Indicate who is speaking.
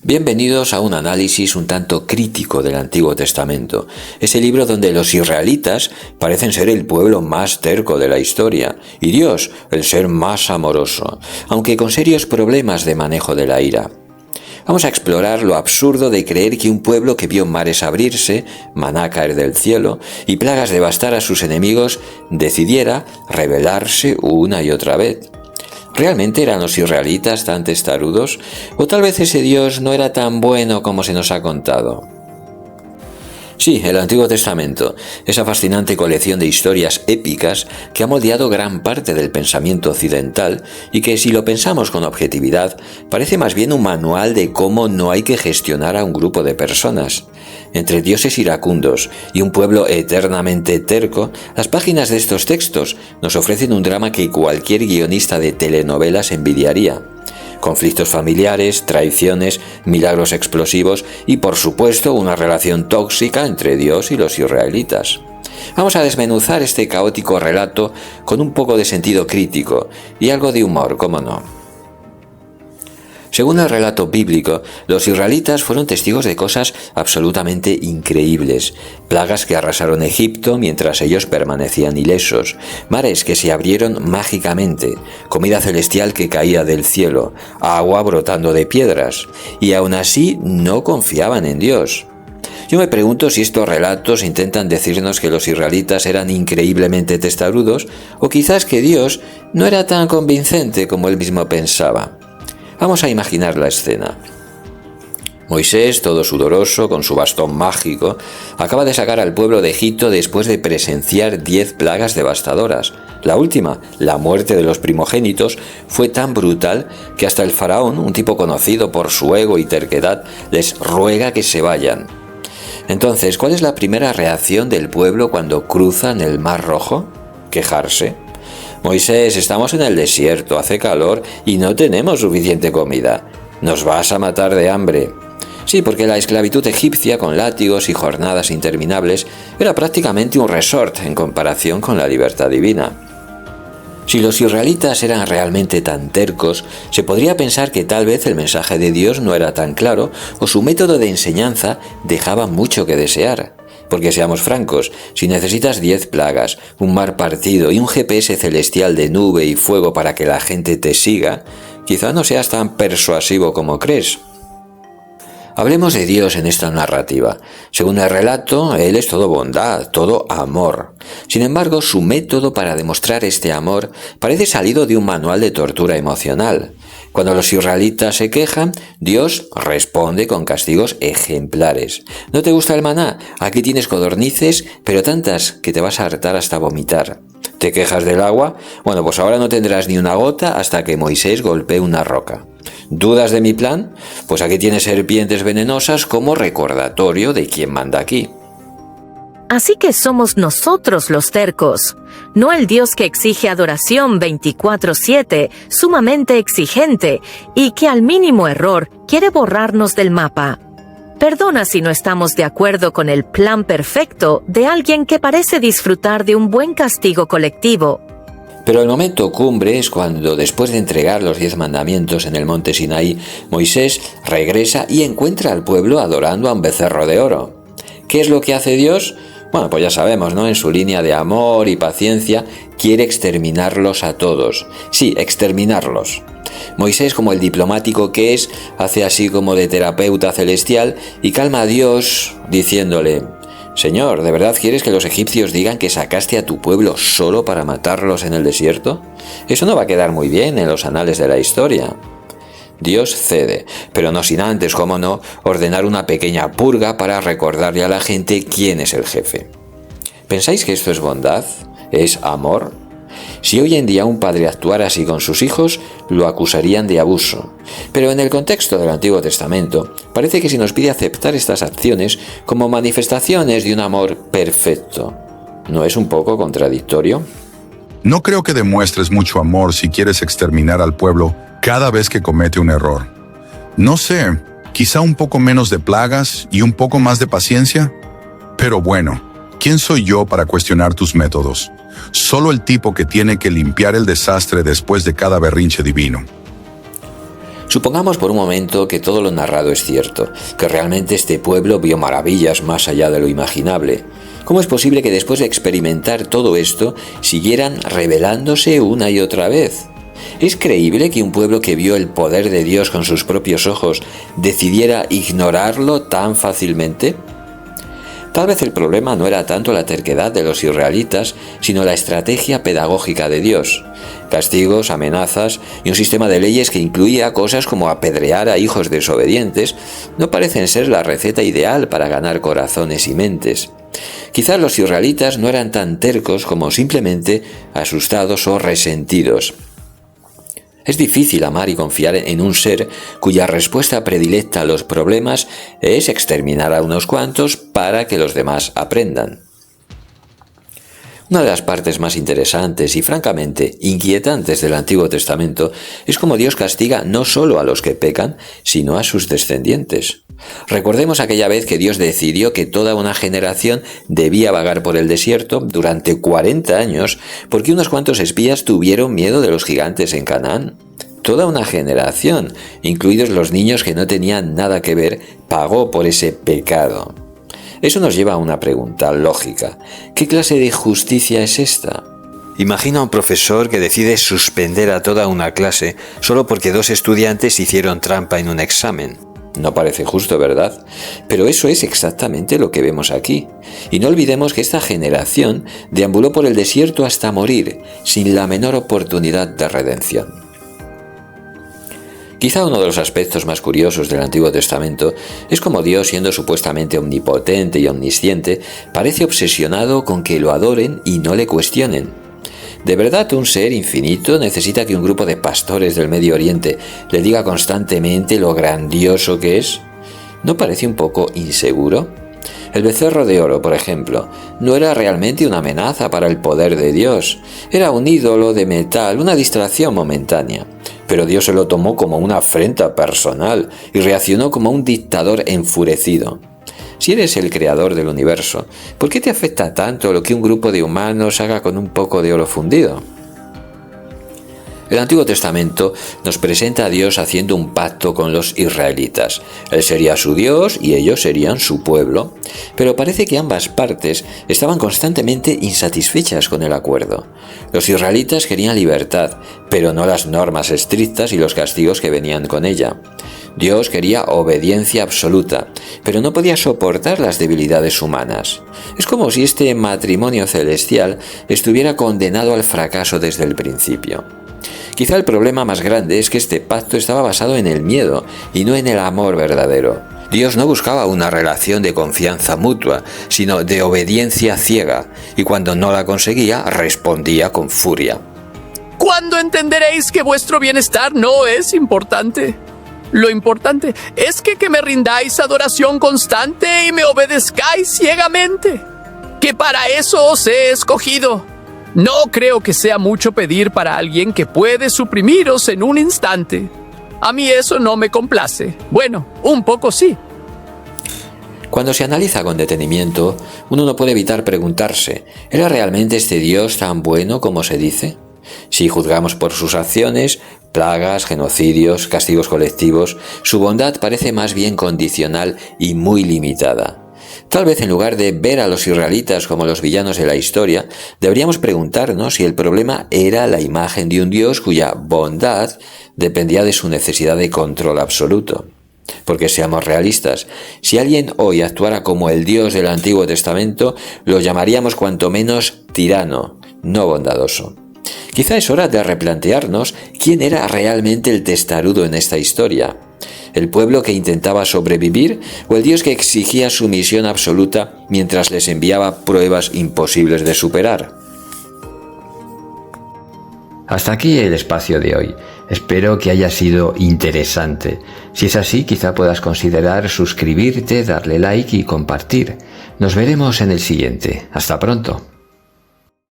Speaker 1: Bienvenidos a un análisis un tanto crítico del Antiguo Testamento, ese libro donde los israelitas parecen ser el pueblo más terco de la historia y Dios el ser más amoroso, aunque con serios problemas de manejo de la ira. Vamos a explorar lo absurdo de creer que un pueblo que vio mares abrirse, maná caer del cielo y plagas devastar a sus enemigos decidiera rebelarse una y otra vez. ¿Realmente eran los israelitas tan testarudos? ¿O tal vez ese Dios no era tan bueno como se nos ha contado? Sí, el Antiguo Testamento, esa fascinante colección de historias épicas que ha moldeado gran parte del pensamiento occidental y que, si lo pensamos con objetividad, parece más bien un manual de cómo no hay que gestionar a un grupo de personas. Entre dioses iracundos y un pueblo eternamente terco, las páginas de estos textos nos ofrecen un drama que cualquier guionista de telenovelas envidiaría. Conflictos familiares, traiciones, milagros explosivos y, por supuesto, una relación tóxica entre Dios y los israelitas. Vamos a desmenuzar este caótico relato con un poco de sentido crítico y algo de humor, ¿cómo no? Según el relato bíblico, los israelitas fueron testigos de cosas absolutamente increíbles. Plagas que arrasaron Egipto mientras ellos permanecían ilesos, mares que se abrieron mágicamente, comida celestial que caía del cielo, agua brotando de piedras, y aún así no confiaban en Dios. Yo me pregunto si estos relatos intentan decirnos que los israelitas eran increíblemente testarudos, o quizás que Dios no era tan convincente como él mismo pensaba. Vamos a imaginar la escena. Moisés, todo sudoroso, con su bastón mágico, acaba de sacar al pueblo de Egipto después de presenciar 10 plagas devastadoras. La última, la muerte de los primogénitos, fue tan brutal que hasta el faraón, un tipo conocido por su ego y terquedad, les ruega que se vayan. Entonces, ¿cuál es la primera reacción del pueblo cuando cruzan el Mar Rojo? Quejarse. Moisés, estamos en el desierto, hace calor y no tenemos suficiente comida. Nos vas a matar de hambre. Sí, porque la esclavitud egipcia, con látigos y jornadas interminables, era prácticamente un resort en comparación con la libertad divina. Si los israelitas eran realmente tan tercos, se podría pensar que tal vez el mensaje de Dios no era tan claro o su método de enseñanza dejaba mucho que desear. Porque seamos francos, si necesitas 10 plagas, un mar partido y un GPS celestial de nube y fuego para que la gente te siga, quizá no seas tan persuasivo como crees. Hablemos de Dios en esta narrativa. Según el relato, Él es todo bondad, todo amor. Sin embargo, su método para demostrar este amor parece salido de un manual de tortura emocional. Cuando los israelitas se quejan, Dios responde con castigos ejemplares. ¿No te gusta el maná? Aquí tienes codornices, pero tantas que te vas a hartar hasta vomitar. ¿Te quejas del agua? Bueno, pues ahora no tendrás ni una gota hasta que Moisés golpee una roca. ¿Dudas de mi plan? Pues aquí tienes serpientes venenosas como recordatorio de quién manda aquí.
Speaker 2: Así que somos nosotros los tercos, no el Dios que exige adoración 24/7, sumamente exigente, y que al mínimo error quiere borrarnos del mapa. Perdona si no estamos de acuerdo con el plan perfecto de alguien que parece disfrutar de un buen castigo colectivo.
Speaker 1: Pero el momento cumbre es cuando, después de entregar los 10 mandamientos en el monte Sinaí, Moisés regresa y encuentra al pueblo adorando a un becerro de oro. ¿Qué es lo que hace Dios? Bueno, pues ya sabemos, ¿no? En su línea de amor y paciencia, quiere exterminarlos a todos. Sí, exterminarlos. Moisés, como el diplomático que es, hace así como de terapeuta celestial y calma a Dios diciéndole: Señor, ¿de verdad quieres que los egipcios digan que sacaste a tu pueblo solo para matarlos en el desierto? Eso no va a quedar muy bien en los anales de la historia. Dios cede, pero no sin antes, cómo no, ordenar una pequeña purga para recordarle a la gente quién es el jefe. ¿Pensáis que esto es bondad? ¿Es amor? Si hoy en día un padre actuara así con sus hijos, lo acusarían de abuso. Pero en el contexto del Antiguo Testamento, parece que se nos pide aceptar estas acciones como manifestaciones de un amor perfecto. ¿No es un poco contradictorio?
Speaker 3: No creo que demuestres mucho amor si quieres exterminar al pueblo cada vez que comete un error. No sé, quizá un poco menos de plagas y un poco más de paciencia. Pero bueno, ¿quién soy yo para cuestionar tus métodos? Solo el tipo que tiene que limpiar el desastre después de cada berrinche divino.
Speaker 1: Supongamos por un momento que todo lo narrado es cierto, que realmente este pueblo vio maravillas más allá de lo imaginable. ¿Cómo es posible que después de experimentar todo esto siguieran rebelándose una y otra vez? ¿Es creíble que un pueblo que vio el poder de Dios con sus propios ojos decidiera ignorarlo tan fácilmente? Tal vez el problema no era tanto la terquedad de los israelitas, sino la estrategia pedagógica de Dios. Castigos, amenazas y un sistema de leyes que incluía cosas como apedrear a hijos desobedientes no parecen ser la receta ideal para ganar corazones y mentes. Quizás los israelitas no eran tan tercos como simplemente asustados o resentidos. Es difícil amar y confiar en un ser cuya respuesta predilecta a los problemas es exterminar a unos cuantos para que los demás aprendan. Una de las partes más interesantes y francamente inquietantes del Antiguo Testamento es cómo Dios castiga no solo a los que pecan, sino a sus descendientes. Recordemos aquella vez que Dios decidió que toda una generación debía vagar por el desierto durante 40 años porque unos cuantos espías tuvieron miedo de los gigantes en Canaán. Toda una generación, incluidos los niños que no tenían nada que ver, pagó por ese pecado. Eso nos lleva a una pregunta lógica. ¿Qué clase de justicia es esta? Imagina a un profesor que decide suspender a toda una clase solo porque 2 estudiantes hicieron trampa en un examen. No parece justo, ¿verdad? Pero eso es exactamente lo que vemos aquí. Y no olvidemos que esta generación deambuló por el desierto hasta morir, sin la menor oportunidad de redención. Quizá uno de los aspectos más curiosos del Antiguo Testamento es cómo Dios, siendo supuestamente omnipotente y omnisciente, parece obsesionado con que lo adoren y no le cuestionen. ¿De verdad un ser infinito necesita que un grupo de pastores del Medio Oriente le diga constantemente lo grandioso que es? ¿No parece un poco inseguro? El becerro de oro, por ejemplo, no era realmente una amenaza para el poder de Dios. Era un ídolo de metal, una distracción momentánea. Pero Dios se lo tomó como una afrenta personal y reaccionó como un dictador enfurecido. Si eres el creador del universo, ¿por qué te afecta tanto lo que un grupo de humanos haga con un poco de oro fundido? El Antiguo Testamento nos presenta a Dios haciendo un pacto con los israelitas. Él sería su Dios y ellos serían su pueblo. Pero parece que ambas partes estaban constantemente insatisfechas con el acuerdo. Los israelitas querían libertad, pero no las normas estrictas y los castigos que venían con ella. Dios quería obediencia absoluta, pero no podía soportar las debilidades humanas. Es como si este matrimonio celestial estuviera condenado al fracaso desde el principio. Quizá el problema más grande es que este pacto estaba basado en el miedo y no en el amor verdadero. Dios no buscaba una relación de confianza mutua, sino de obediencia ciega, y cuando no la conseguía, respondía con furia.
Speaker 4: ¿Cuándo entenderéis que vuestro bienestar no es importante? Lo importante es que me rindáis adoración constante y me obedezcáis ciegamente, que para eso os he escogido. No creo que sea mucho pedir para alguien que puede suprimiros en un instante. A mí eso no me complace. Bueno, un poco sí.
Speaker 1: Cuando se analiza con detenimiento, uno no puede evitar preguntarse, ¿era realmente este Dios tan bueno como se dice? Si juzgamos por sus acciones, plagas, genocidios, castigos colectivos, su bondad parece más bien condicional y muy limitada. Tal vez en lugar de ver a los israelitas como los villanos de la historia, deberíamos preguntarnos si el problema era la imagen de un Dios cuya bondad dependía de su necesidad de control absoluto. Porque seamos realistas, si alguien hoy actuara como el Dios del Antiguo Testamento, lo llamaríamos cuanto menos tirano, no bondadoso. Quizá es hora de replantearnos quién era realmente el testarudo en esta historia. ¿El pueblo que intentaba sobrevivir o el Dios que exigía sumisión absoluta mientras les enviaba pruebas imposibles de superar?
Speaker 5: Hasta aquí el espacio de hoy. Espero que haya sido interesante. Si es así, quizá puedas considerar suscribirte, darle like y compartir. Nos veremos en el siguiente. Hasta pronto.